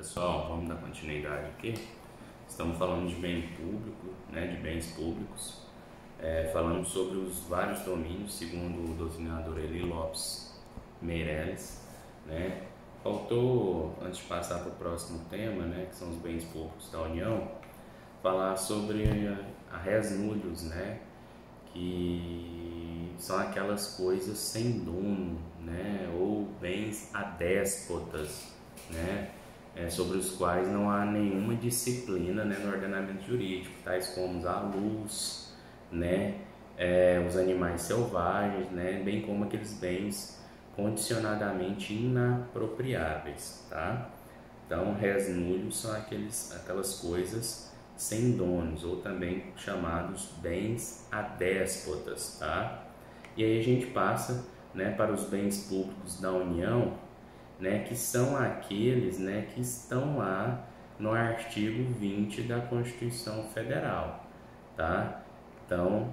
Pessoal, vamos dar continuidade aqui. Estamos falando de bem público, né, de bens públicos, falando sobre os vários domínios, segundo o doutrinador Eli Lopes Meireles, né. Faltou, antes de passar para o próximo tema, né, que são os bens públicos da União, falar sobre a res nullius, né, que são aquelas coisas sem dono, né, ou bens adéspotas, né, sobre os quais não há nenhuma disciplina, né, no ordenamento jurídico, tais como a luz, né, os animais selvagens, né, bem como aqueles bens condicionadamente inapropriáveis, tá? Então, res nullius são aquelas coisas sem donos, ou também chamados bens adéspotas, tá? E aí a gente passa, né, para os bens públicos da União, né, que são aqueles, né, que estão lá no artigo 20 da Constituição Federal, tá? Então,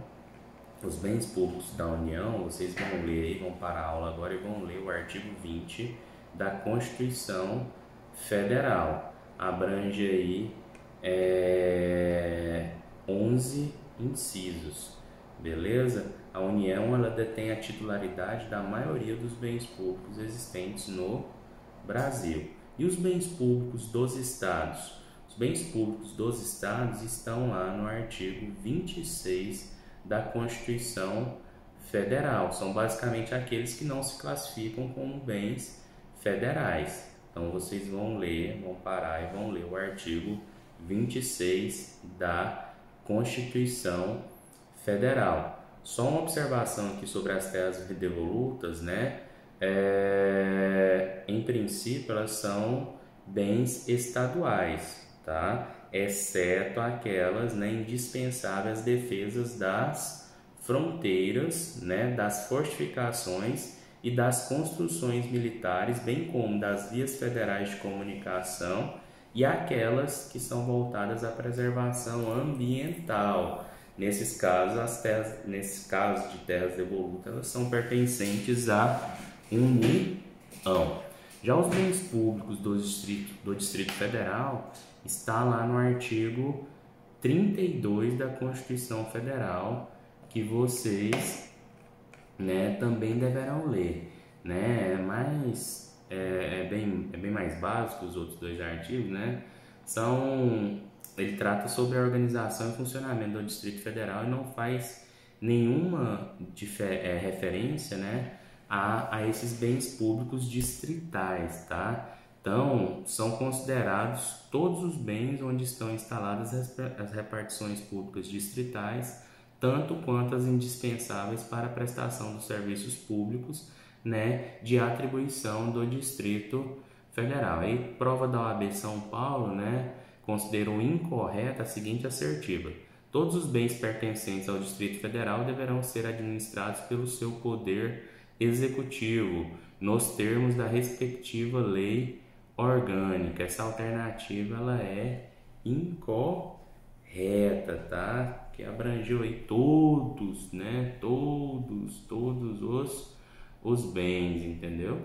os bens públicos da União, vocês vão ler aí, vão parar a aula agora e vão ler o artigo 20 da Constituição Federal. Abrange aí 11 incisos, beleza? A União, ela detém a titularidade da maioria dos bens públicos existentes no Brasil. E os bens públicos dos estados? Os bens públicos dos estados estão lá no artigo 26 da Constituição Federal. São basicamente aqueles que não se classificam como bens federais. Então vocês vão ler, vão parar e vão ler o artigo 26 da Constituição Federal. Só uma observação aqui sobre as terras devolutas, né? Em princípio, elas são bens estaduais, tá? Exceto aquelas, né, indispensáveis às defesas das fronteiras, né, das fortificações e das construções militares, bem como das vias federais de comunicação e aquelas que são voltadas à preservação ambiental. Nesses casos, de terras devolutas, elas são pertencentes à União. Já os bens públicos do Distrito Federal está lá no artigo 32 da Constituição Federal, que vocês, né, também deverão ler, né? É bem mais básico os outros dois artigos, né? Ele trata sobre a organização e funcionamento do Distrito Federal e não faz nenhuma referência, né, a esses bens públicos distritais, tá? Então, são considerados todos os bens onde estão instaladas as repartições públicas distritais, tanto quanto as indispensáveis para a prestação dos serviços públicos, né, de atribuição do Distrito Federal. Aí, prova da OAB São Paulo, né, considerou incorreta a seguinte assertiva: todos os bens pertencentes ao Distrito Federal deverão ser administrados pelo seu poder executivo, nos termos da respectiva lei orgânica. Essa alternativa, ela é incorreta, tá? Que abrangeu aí todos, né? Todos os bens, entendeu?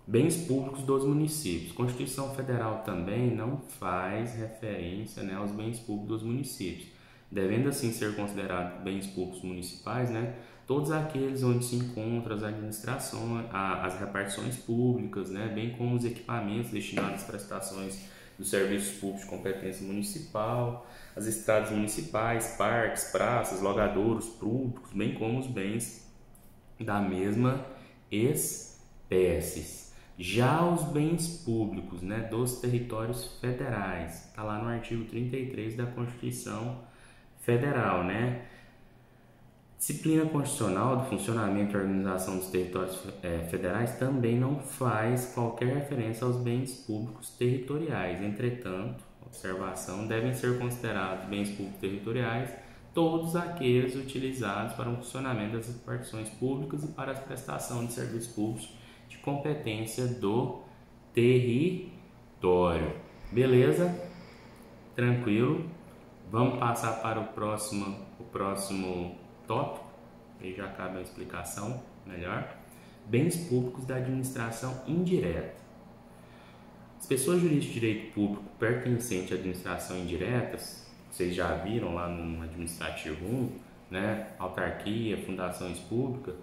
Bens públicos dos municípios. Constituição Federal também não faz referência, né, aos bens públicos dos municípios, devendo assim ser considerados bens públicos municipais, né, todos aqueles onde se encontram as administrações, as repartições públicas, né, bem como os equipamentos destinados às prestações dos serviços públicos de competência municipal, as estradas municipais, parques, praças, logadouros públicos, bem como os bens da mesma espécie. Já os bens públicos, né, dos territórios federais, está lá no artigo 33 da Constituição Federal, né? Disciplina constitucional do funcionamento e organização dos territórios federais também não faz qualquer referência aos bens públicos territoriais. Entretanto, observação, devem ser considerados bens públicos territoriais todos aqueles utilizados para o funcionamento das repartições públicas e para a prestação de serviços públicos de competência do território. Beleza? Tranquilo? Vamos passar para o próximo tópico, aí já cabe a explicação melhor. Bens públicos da administração indireta. pessoas jurídicas de direito público pertencentes à administração indiretas, vocês já viram lá no administrativo 1, né, autarquia, fundações públicas,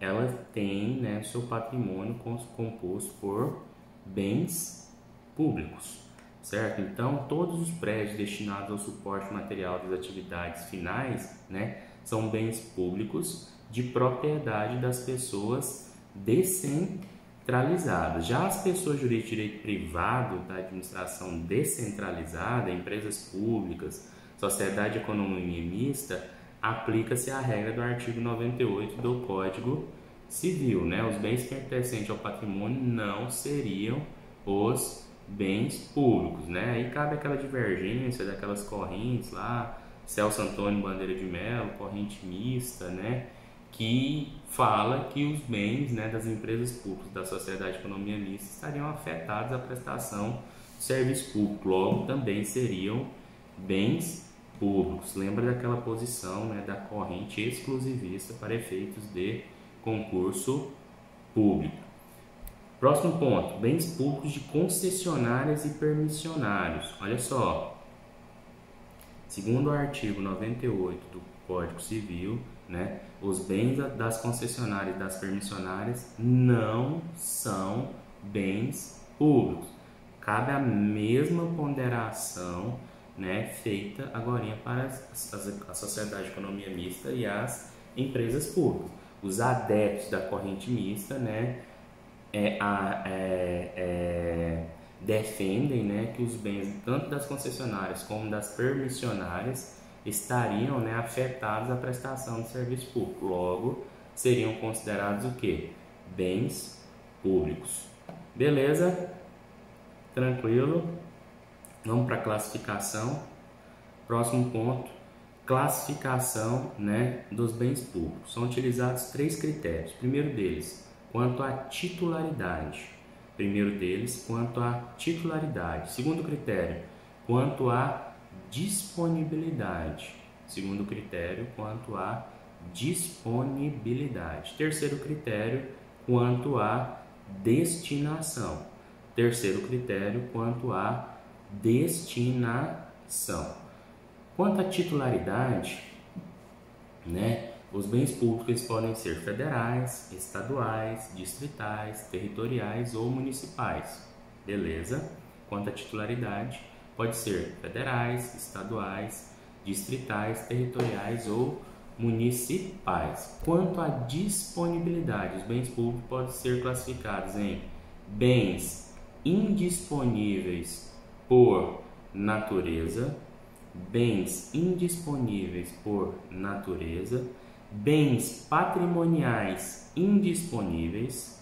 elas têm, né, seu patrimônio composto por bens públicos, certo? Então, todos os prédios destinados ao suporte material das atividades finais, né, são bens públicos de propriedade das pessoas descentralizadas. Já as pessoas jurídicas de direito privado da administração descentralizada, empresas públicas, sociedade de economia mista, aplica-se a regra do artigo 98 do Código Civil, né? Os bens pertencentes ao patrimônio não seriam os bens públicos, né? Aí cabe aquela divergência daquelas correntes lá, Celso Antônio Bandeira de Mello, corrente mista, né? Que fala que os bens, né, das empresas públicas da sociedade de economia mista estariam afetados à prestação de serviço público, logo também seriam bens públicos. Lembra daquela posição, né, da corrente exclusivista para efeitos de concurso público. Próximo ponto, bens públicos de concessionárias e permissionários. Olha só, segundo o artigo 98 do Código Civil, né, os bens das concessionárias e das permissionárias não são bens públicos. Cabe a mesma ponderação, né, feita agora para a sociedade de economia mista e as empresas públicas. Os adeptos da corrente mista, né, defendem, né, que os bens tanto das concessionárias como das permissionárias estariam, né, afetados à prestação de serviço público. Logo, seriam considerados o quê? Bens públicos. Beleza? Tranquilo? Vamos para a classificação. Próximo ponto, classificação, né, dos bens públicos. São utilizados 3 critérios. Primeiro deles, quanto à titularidade. Segundo critério, quanto à disponibilidade. Terceiro critério, quanto à destinação. Quanto à titularidade, né, os bens públicos podem ser federais, estaduais, distritais, territoriais ou municipais. Beleza? Quanto à titularidade, pode ser federais, estaduais, distritais, territoriais ou municipais. Quanto à disponibilidade, os bens públicos podem ser classificados em bens indisponíveis por natureza, bens patrimoniais indisponíveis,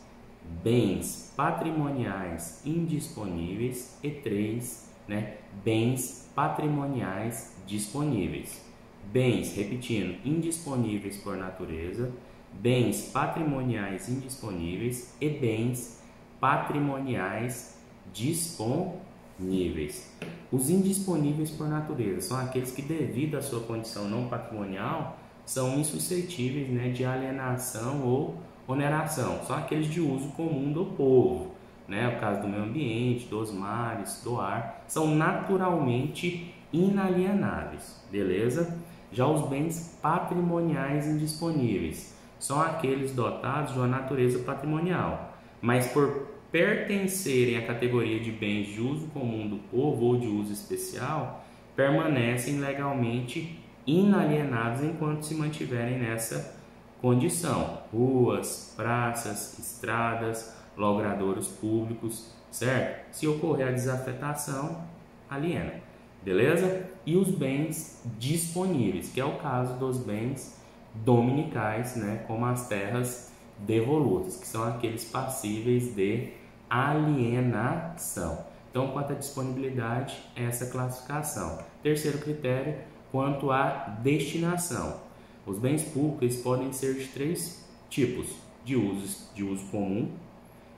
e 3, né, bens patrimoniais disponíveis. Bens, repetindo, indisponíveis por natureza, bens patrimoniais indisponíveis e bens patrimoniais disponíveis. Os indisponíveis por natureza são aqueles que, devido à sua condição não patrimonial, são insuscetíveis, né, de alienação ou oneração. São aqueles de uso comum do povo, né? O caso do meio ambiente, dos mares, do ar, são naturalmente inalienáveis, beleza? Já os bens patrimoniais indisponíveis são aqueles dotados de uma natureza patrimonial, mas por pertencerem à categoria de bens de uso comum do povo ou de uso especial, permanecem legalmente inalienados enquanto se mantiverem nessa condição. Ruas, praças, estradas, logradouros públicos, certo? Se ocorrer a desafetação, aliena, beleza? E os bens disponíveis, que é o caso dos bens dominicais, né? Como as terras devolutas, que são aqueles passíveis de alienação. Então, quanto à disponibilidade, essa classificação. Terceiro critério, quanto à destinação. Os bens públicos podem ser de 3 tipos: de uso comum,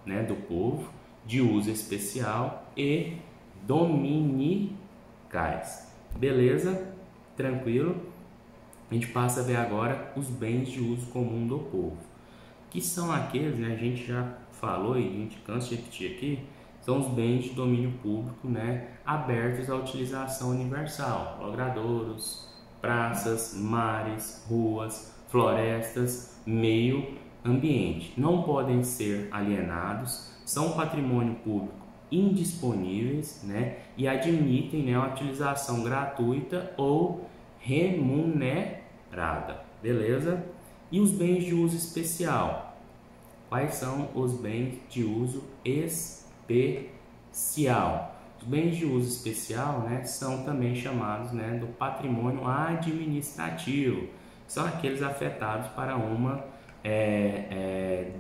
né, do povo, de uso especial e dominicais. Beleza? Tranquilo? A gente passa a ver agora os bens de uso comum do povo, que são aqueles, né, a gente já falou e a gente cansa de repetir aqui, são os bens de domínio público, né, abertos à utilização universal, logradouros, praças, mares, ruas, florestas, meio ambiente. Não podem ser alienados, são patrimônio público indisponíveis, né, e admitem, né, a utilização gratuita ou remunerada, beleza? E os bens de uso especial? Quais são os bens de uso especial? Os bens de uso especial, né, são também chamados, né, do patrimônio administrativo, que são aqueles afetados para uma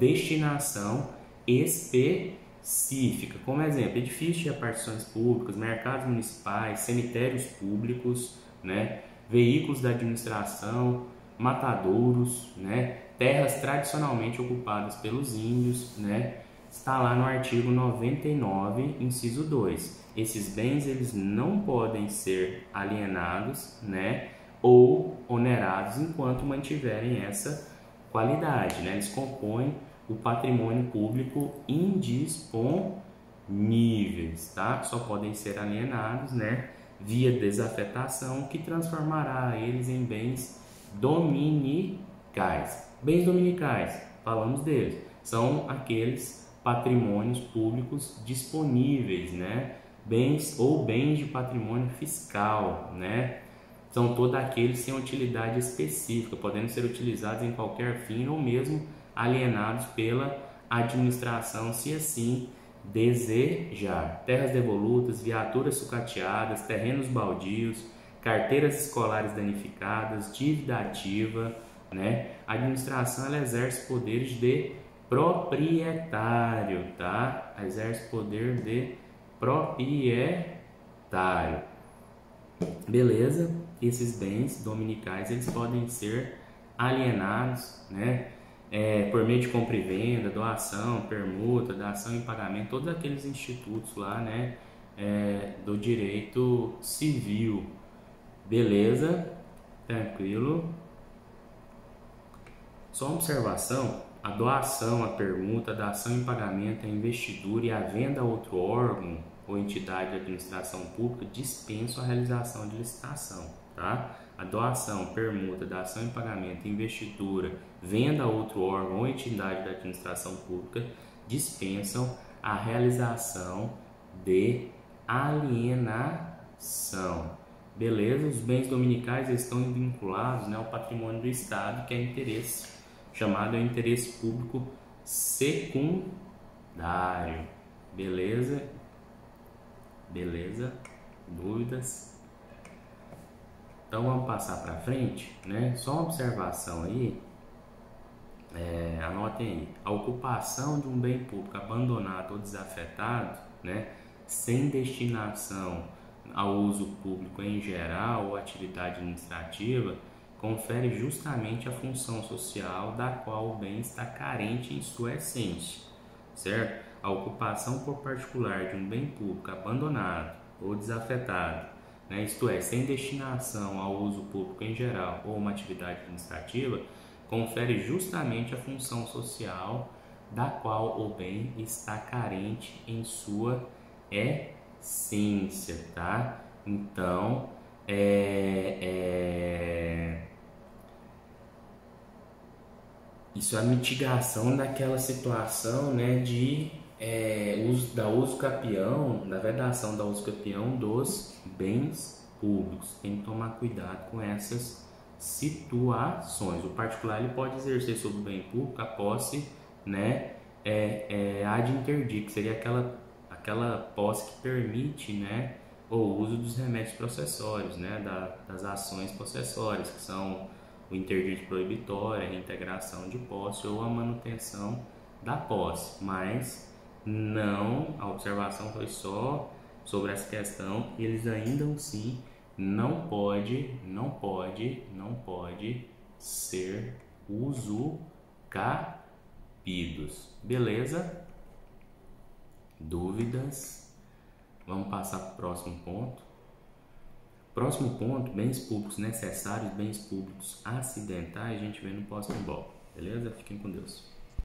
destinação específica. Como exemplo, edifícios de repartições públicas, mercados municipais, cemitérios públicos, né, veículos da administração, matadouros, né, terras tradicionalmente ocupadas pelos índios, né, está lá no artigo 99, inciso 2. Esses bens eles não podem ser alienados, né, ou onerados enquanto mantiverem essa qualidade, né? Eles compõem o patrimônio público indisponíveis, tá? Só podem ser alienados, né, via desafetação, que transformará eles em bens dominicais. Bens dominicais, falamos deles, são aqueles patrimônios públicos disponíveis, né? Bens ou bens de patrimônio fiscal, né? São todos aqueles sem utilidade específica, podendo ser utilizados em qualquer fim ou mesmo alienados pela administração, se assim desejar. Terras devolutas, viaturas sucateadas, terrenos baldios, carteiras escolares danificadas, dívida ativa, né? A administração ela exerce poderes de proprietário, tá? Exerce poder de proprietário. Beleza? Esses bens dominicais eles podem ser alienados, né? Por meio de compra e venda, doação, permuta, dação em pagamento, todos aqueles institutos lá, né? Do direito civil. Beleza? Tranquilo? Só uma observação: a doação, a permuta, a dação em pagamento, a investidura e a venda a outro órgão ou entidade de administração pública dispensam a realização de licitação, tá? A doação, permuta, dação em pagamento, investidura, venda a outro órgão ou entidade da administração pública dispensam a realização de alienação. Beleza? Os bens dominicais estão vinculados, né, ao patrimônio do Estado, que é interesse, chamado interesse público secundário. Beleza? Beleza? Dúvidas? Então vamos passar para frente, né? Só uma observação aí, anotem aí: a ocupação de um bem público abandonado ou desafetado, né, sem destinação ao uso público em geral ou atividade administrativa, confere justamente a função social da qual o bem está carente em sua essência, certo? A ocupação por particular de um bem público abandonado ou desafetado, né, isto é, sem destinação ao uso público em geral ou uma atividade administrativa, confere justamente a função social da qual o bem está carente em sua essência, tá? Então, isso é a mitigação daquela situação, né, de da usucapião, da vedação da usucapião dos bens públicos. Tem que tomar cuidado com essas situações. O particular ele pode exercer sobre o bem público a posse, né, ad interdict, que seria aquela posse que permite, né, o uso dos remédios processórios, né, das ações possessórias, que são o interdito proibitório, a reintegração de posse ou a manutenção da posse. Mas não, a observação foi só sobre essa questão. Eles ainda assim não pode ser usucapidos. Beleza? Dúvidas? Vamos passar para o próximo ponto. Próximo ponto: bens públicos necessários, bens públicos acidentais, a gente vê no próximo bloco. Beleza? Fiquem com Deus.